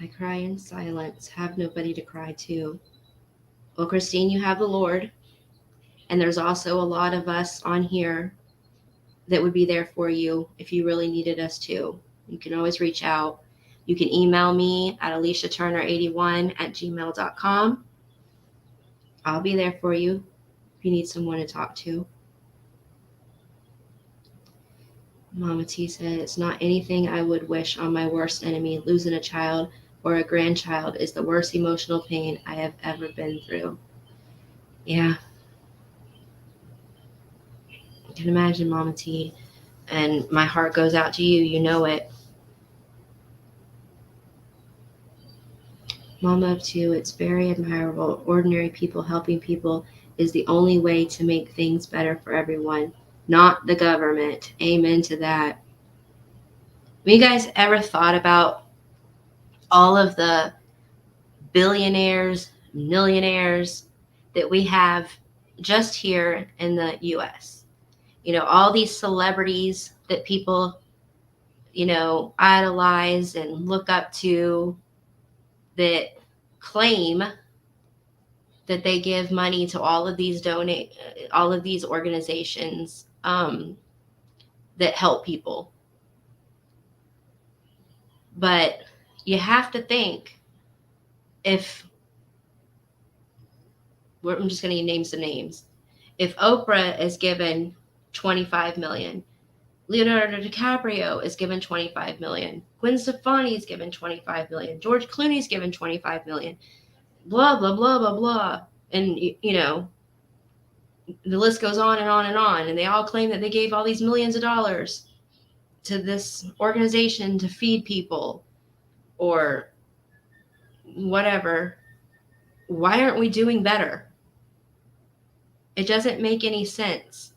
I cry in silence, have nobody to cry to. Well, Christine, you have the Lord. And there's also a lot of us on here that would be there for you if you really needed us to. You can always reach out. You can email me at aliciaturner81@gmail.com. I'll be there for you if you need someone to talk to. Mama T said, it's not anything I would wish on my worst enemy. Losing a child or a grandchild is the worst emotional pain I have ever been through. Yeah. I can imagine, Mama T. And my heart goes out to you. You know it. Mama of two, it's very admirable. Ordinary people helping people is the only way to make things better for everyone, not the government. Amen to that. Have you guys ever thought about all of the billionaires, millionaires that we have just here in the US? All these celebrities that people, idolize and look up to, that claim that they give money to all of these organizations that help people. But you have to think, I'm just going to name some names. If Oprah is given $25 million, Leonardo DiCaprio is given $25 million, Gwen Stefani is given $25 million, George Clooney is given $25 million, blah, blah, blah, blah, blah. And, the list goes on and on and on. And they all claim that they gave all these millions of dollars to this organization to feed people or whatever. Why aren't we doing better? It doesn't make any sense.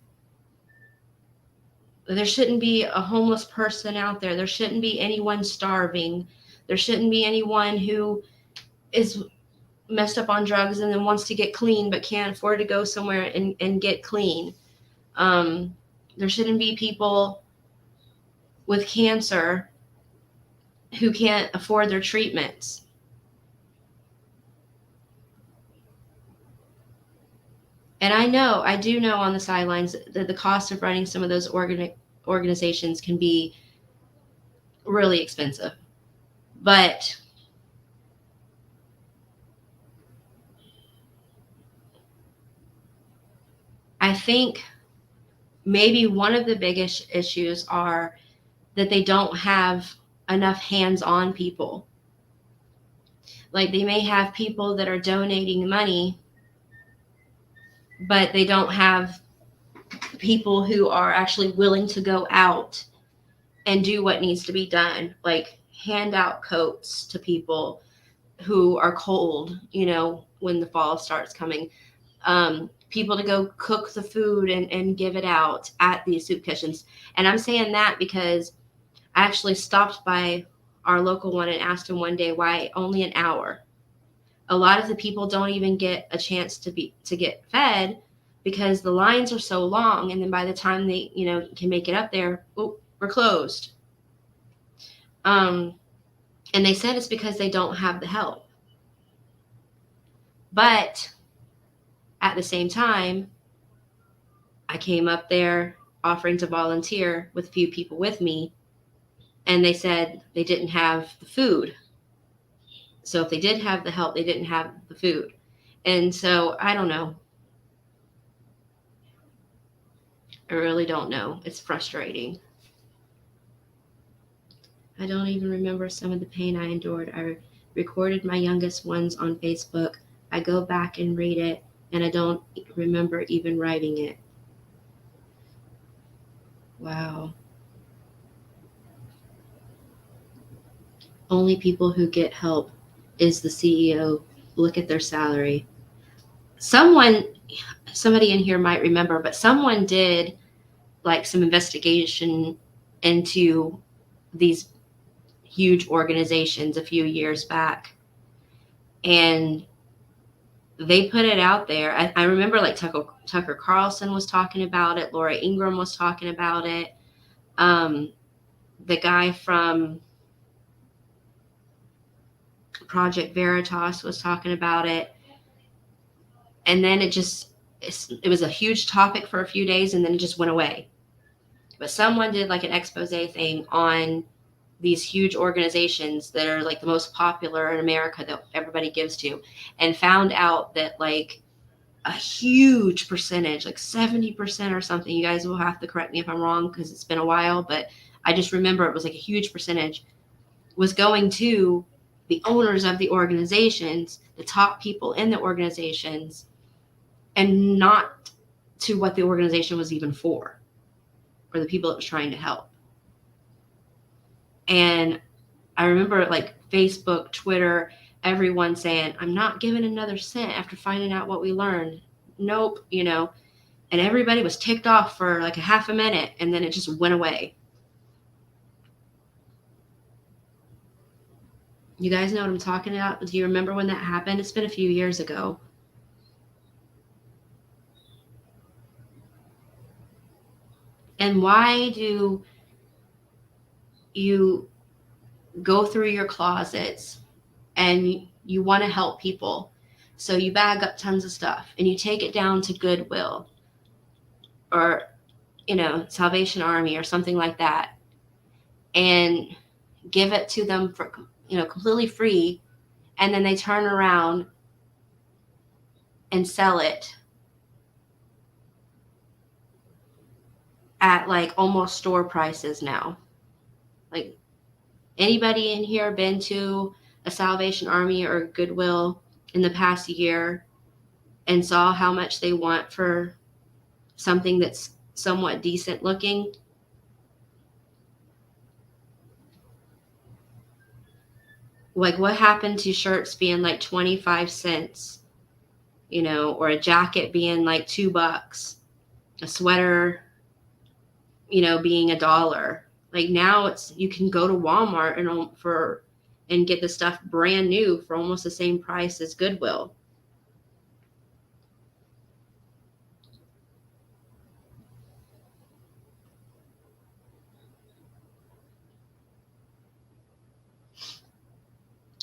There shouldn't be a homeless person out there. There shouldn't be anyone starving. There shouldn't be anyone who is messed up on drugs and then wants to get clean but can't afford to go somewhere and get clean. There shouldn't be people with cancer who can't afford their treatments. And I do know on the sidelines that the cost of running some of those organizations can be really expensive. But I think maybe one of the biggest issues are that they don't have enough hands-on people. Like they may have people that are donating money, but they don't have people who are actually willing to go out and do what needs to be done, like hand out coats to people who are cold, when the fall starts coming. People to go cook the food and give it out at these soup kitchens. And I'm saying that because I actually stopped by our local one and asked him one day why only an hour. A lot of the people don't even get a chance to get fed because the lines are so long, and then by the time they can make it up there, we're closed. And they said it's because they don't have the help. But at the same time, I came up there offering to volunteer with a few people with me, and they said they didn't have the food. So if they did have the help, they didn't have the food. And so I don't know. I really don't know. It's frustrating. I don't even remember some of the pain I endured. I recorded my youngest ones on Facebook. I go back and read it, and I don't remember even writing it. Wow. Only people who get help is the CEO. Look at their salary. Somebody in here might remember, but someone did like some investigation into these huge organizations a few years back, and they put it out there. I remember like Tucker Carlson was talking about it. Laura Ingraham was talking about it. The guy from Project Veritas was talking about it. And then it was a huge topic for a few days, and then it just went away. But someone did like an expose thing on these huge organizations that are like the most popular in America that everybody gives to, and found out that like a huge percentage, like 70% or something, you guys will have to correct me if I'm wrong because it's been a while, but I just remember it was like a huge percentage was going to the owners of the organizations, the top people in the organizations, and not to what the organization was even for, or the people it was trying to help. And I remember like Facebook, Twitter, everyone saying, I'm not giving another cent after finding out what we learned. Nope, and everybody was ticked off for like a half a minute, and then it just went away. You guys know what I'm talking about? Do you remember when that happened? It's been a few years ago. And why do you go through your closets and you want to help people? So you bag up tons of stuff and you take it down to Goodwill or, Salvation Army or something like that, and give it to them for, completely free. And then they turn around and sell it at like almost store prices now. Like, anybody in here been to a Salvation Army or Goodwill in the past year and saw how much they want for something that's somewhat decent looking? Like, what happened to shirts being like 25 cents, or a jacket being like $2, a sweater, being $1. Like now you can go to Walmart and get the stuff brand new for almost the same price as Goodwill.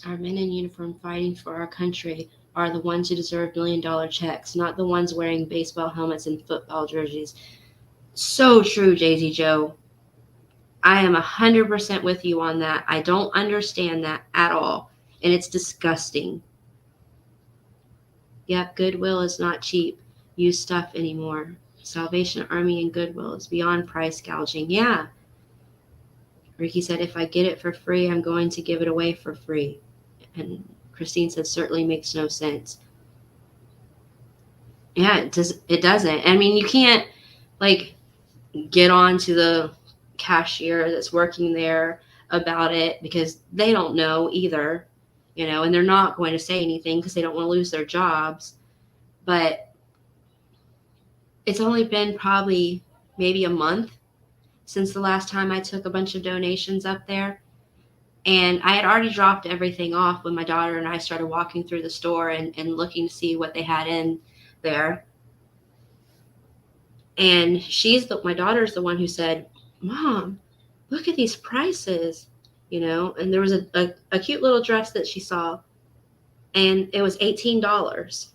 Our men in uniform fighting for our country are the ones who deserve $1 million checks, not the ones wearing baseball helmets and football jerseys. So true, Jay-Z Joe. I am 100% with you on that. I don't understand that at all. And it's disgusting. Yep, Goodwill is not cheap used stuff anymore. Salvation Army and Goodwill is beyond price gouging. Yeah. Ricky said, if I get it for free, I'm going to give it away for free. And Christine said, certainly makes no sense. Yeah, it doesn't. I mean, you can't like get on to the cashier that's working there about it because they don't know either, and they're not going to say anything because they don't want to lose their jobs. But it's only been probably maybe a month since the last time I took a bunch of donations up there. And I had already dropped everything off when my daughter and I started walking through the store and looking to see what they had in there. And my daughter's the one who said, Mom, look at these prices, and there was a cute little dress that she saw, and it was $18.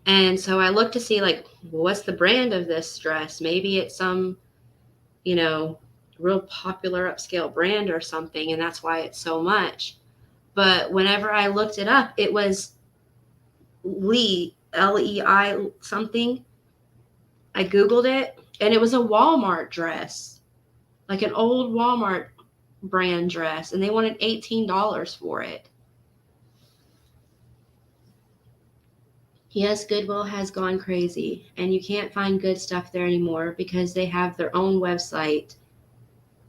And so I looked to see, like, what's the brand of this dress? Maybe it's some, real popular upscale brand or something, and that's why it's so much. But whenever I looked it up, it was Lee, Lei something. I Googled it, and it was a Walmart dress, like an old Walmart brand dress, and they wanted $18 for it. Yes, Goodwill has gone crazy, and you can't find good stuff there anymore because they have their own website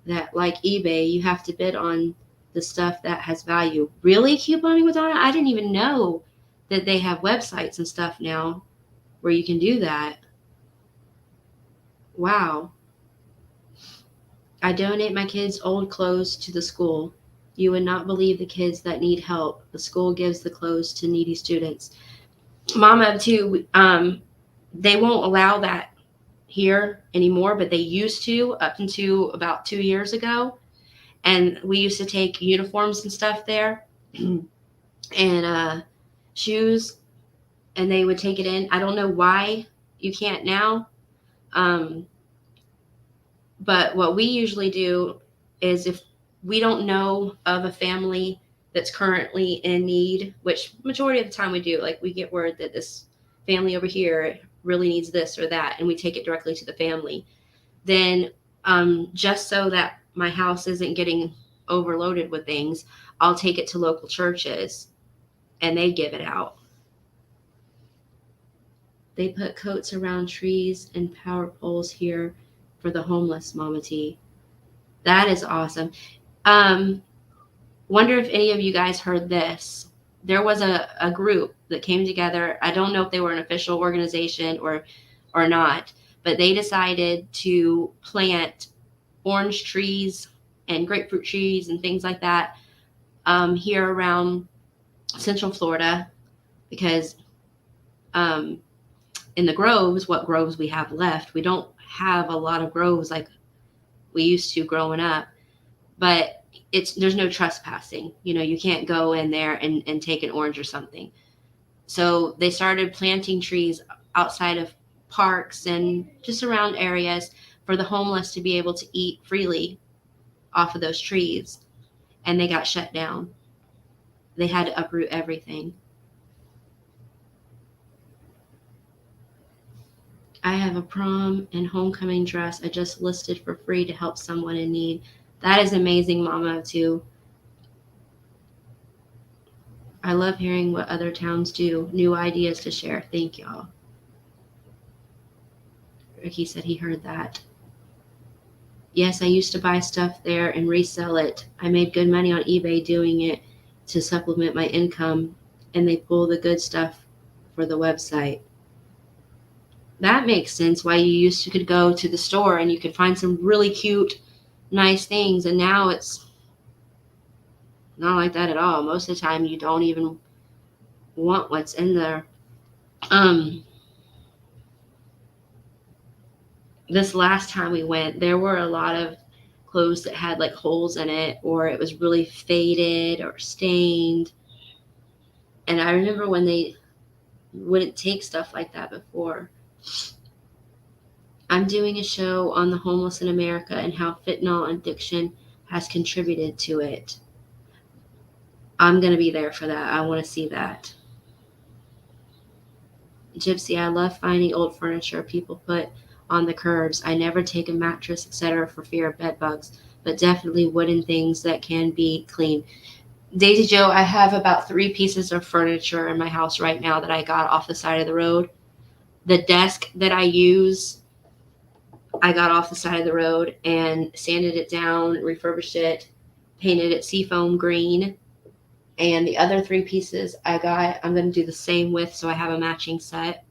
that, like eBay, you have to bid on the stuff that has value. Really, couponing with Donna? I didn't even know that they have websites and stuff now where you can do that. Wow. I donate my kids' old clothes to the school. You would not believe the kids that need help. The school gives the clothes to needy students. Mama, too, they won't allow that here anymore, but they used to up until about 2 years ago. And we used to take uniforms and stuff there and shoes, and they would take it in. I don't know why you can't now. But what we usually do is if we don't know of a family that's currently in need, which majority of the time we do, like we get word that this family over here really needs this or that, and we take it directly to the family, then just so that my house isn't getting overloaded with things, I'll take it to local churches and they give it out. They put coats around trees and power poles here for the homeless, Mama T. That is awesome. Wonder if any of you guys heard this. There was a group that came together. I don't know if they were an official organization or not, but they decided to plant orange trees and grapefruit trees and things like that here around Central Florida because in the groves, what groves we have left, we don't have a lot of groves like we used to growing up, but there's no trespassing. You can't go in there and take an orange or something. So they started planting trees outside of parks and just around areas for the homeless to be able to eat freely off of those trees. And they got shut down. They had to uproot everything. I have a prom and homecoming dress I just listed for free to help someone in need. That is amazing, Mama, too. I love hearing what other towns do. New ideas to share. Thank y'all. Ricky said he heard that. Yes, I used to buy stuff there and resell it. I made good money on eBay doing it to supplement my income, and they pull the good stuff for the website. That makes sense why you used to could go to the store and you could find some really cute, nice things, and now it's not like that at all. Most of the time you don't even want what's in there. Um this last time we went, there were a lot of clothes that had like holes in it, or it was really faded or stained. And I remember when they wouldn't take stuff like that before. I'm doing a show on the homeless in America and how fentanyl addiction has contributed to it. I'm going to be there for that. I want to see that. Gypsy, I love finding old furniture people put on the curbs. I never take a mattress, etc., for fear of bed bugs, but definitely wooden things that can be cleaned. Daisy Joe, I have about 3 pieces of furniture in my house right now that I got off the side of the road. The desk that I use, I got off the side of the road and sanded it down, refurbished it, painted it seafoam green. And the other 3 pieces I'm going to do the same with, so I have a matching set.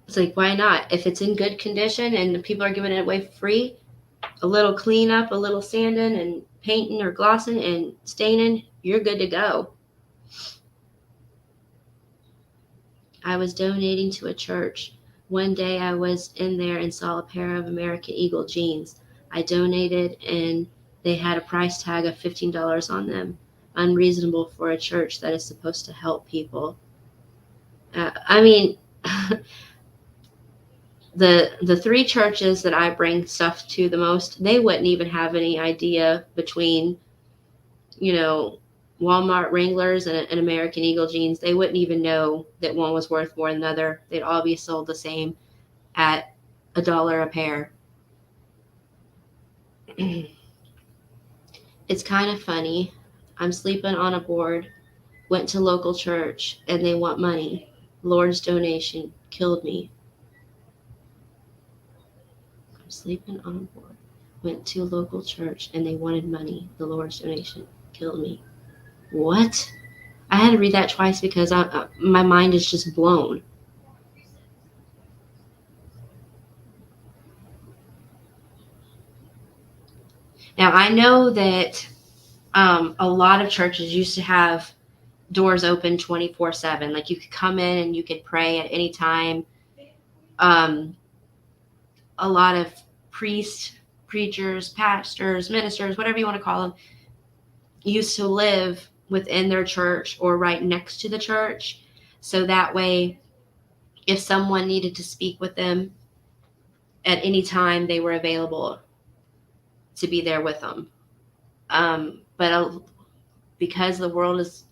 It's like, why not? If it's in good condition and people are giving it away for free, a little cleanup, a little sanding and painting or glossing and staining, you're good to go. I was donating to a church. One day I was in there and saw a pair of American Eagle jeans. I donated and they had a price tag of $15 on them. Unreasonable for a church that is supposed to help people. I mean, the 3 churches that I bring stuff to the most, they wouldn't even have any idea between, you know, Walmart Wranglers and American Eagle jeans. They wouldn't even know that one was worth more than the other. They'd all be sold the same at $1 a pair. It's kind of funny. I'm sleeping on a board, went to local church, and they want money. Lord's donation killed me. I'm sleeping on a board, went to a local church, and they wanted money. The Lord's donation killed me. What? I had to read that twice because my mind is just blown. Now, I know that a lot of churches used to have doors open 24/7. Like you could come in and you could pray at any time. Um, a lot of priests, preachers, pastors, ministers, whatever you want to call them, used to live within their church or right next to the church. So that way, if someone needed to speak with them at any time, they were available to be there with them. But because the world is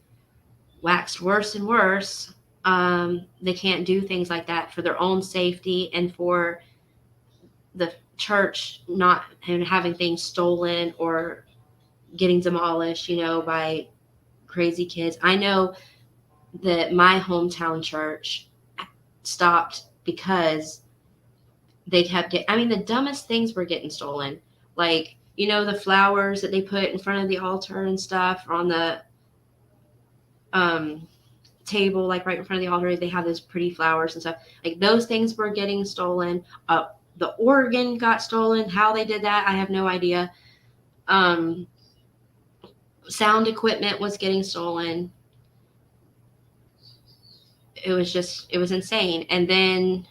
waxed worse and worse, they can't do things like that for their own safety and for the church not having things stolen or getting demolished, by crazy kids. I know that my hometown church stopped because they kept getting, I mean, the dumbest things were getting stolen. Like, the flowers that they put in front of the altar and stuff, or on the um, table, like right in front of the altar, they have those pretty flowers and stuff. Like those things were getting stolen. The organ got stolen. How they did that, I have no idea. Um, Sound equipment was getting stolen. It was insane. And then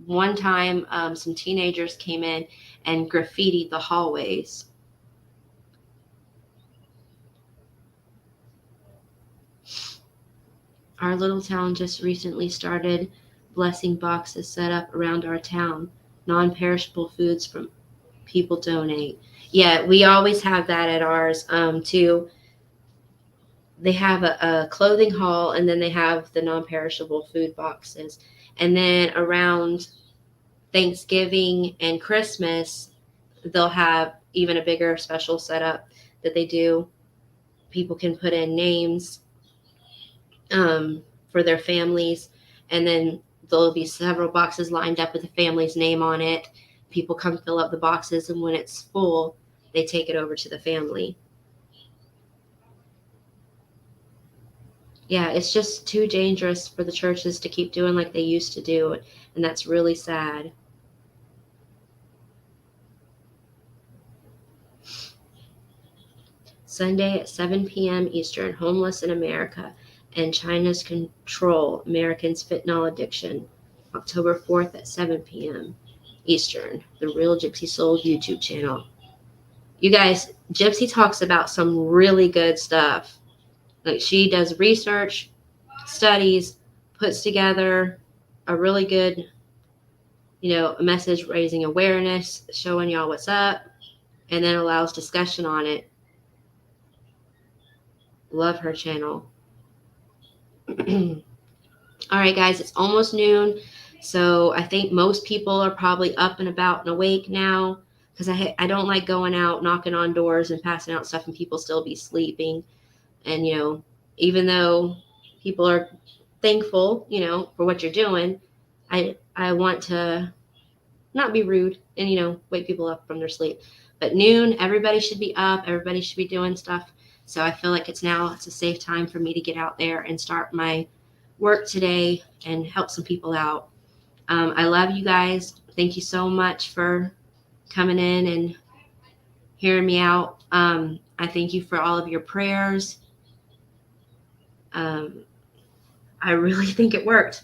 one time, some teenagers came in and graffitied the hallways. Our little town just recently started blessing boxes set up around our town. Non-perishable foods from people donate. Yeah, we always have that at ours too. They have a clothing haul, and then they have the non-perishable food boxes. And then around Thanksgiving and Christmas, they'll have even a bigger special setup that they do. People can put in names for their families, and then there'll be several boxes lined up with the family's name on it. People come fill up the boxes, and when it's full, they take it over to the family. Yeah, it's just too dangerous for the churches to keep doing like they used to do, and that's really sad. Sunday at 7 p.m. Eastern, Homeless in America and China's Control Americans' Fentanyl Addiction. October 4th at 7 p.m. Eastern, the Real Gypsy Soul YouTube channel. You guys, Gypsy talks about some really good stuff. Like, she does research, studies, puts together a really good, message raising awareness, showing y'all what's up, and then allows discussion on it. Love her channel. All right, guys, it's almost noon. So I think most people are probably up and about and awake now, because I don't like going out, knocking on doors and passing out stuff and people still be sleeping. And, even though people are thankful, for what you're doing, I want to not be rude and, wake people up from their sleep. But noon, everybody should be up. Everybody should be doing stuff. So I feel like it's a safe time for me to get out there and start my work today and help some people out. I love you guys. Thank you so much for coming in and hearing me out. I thank you for all of your prayers. I really think it worked,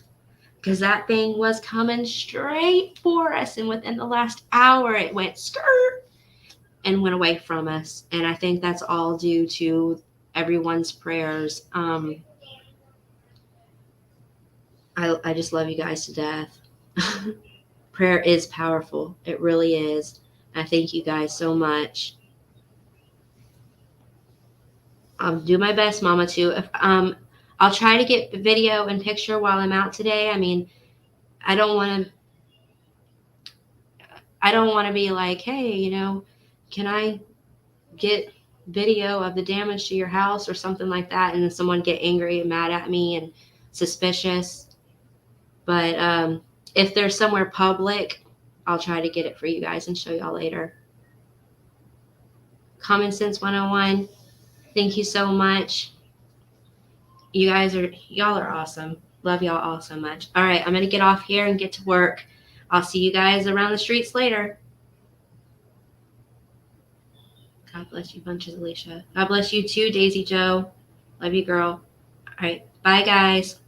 because that thing was coming straight for us, and within the last hour it went skirt and went away from us. And I think that's all due to everyone's prayers. I just love you guys to death. Prayer is powerful. It really is. I thank you guys so much. I'll do my best, Mama, too. I'll try to get video and picture while I'm out today. I mean, I don't want to be like, hey, can I get video of the damage to your house or something like that, and then someone get angry and mad at me and suspicious. But if there's somewhere public, I'll try to get it for you guys and show y'all later. Common Sense 101. Thank you so much. Y'all are awesome. Love y'all all so much. All right, I'm going to get off here and get to work. I'll see you guys around the streets later. God bless you bunches, Alicia. God bless you too, Daisy Joe. Love you, girl. All right, bye, guys.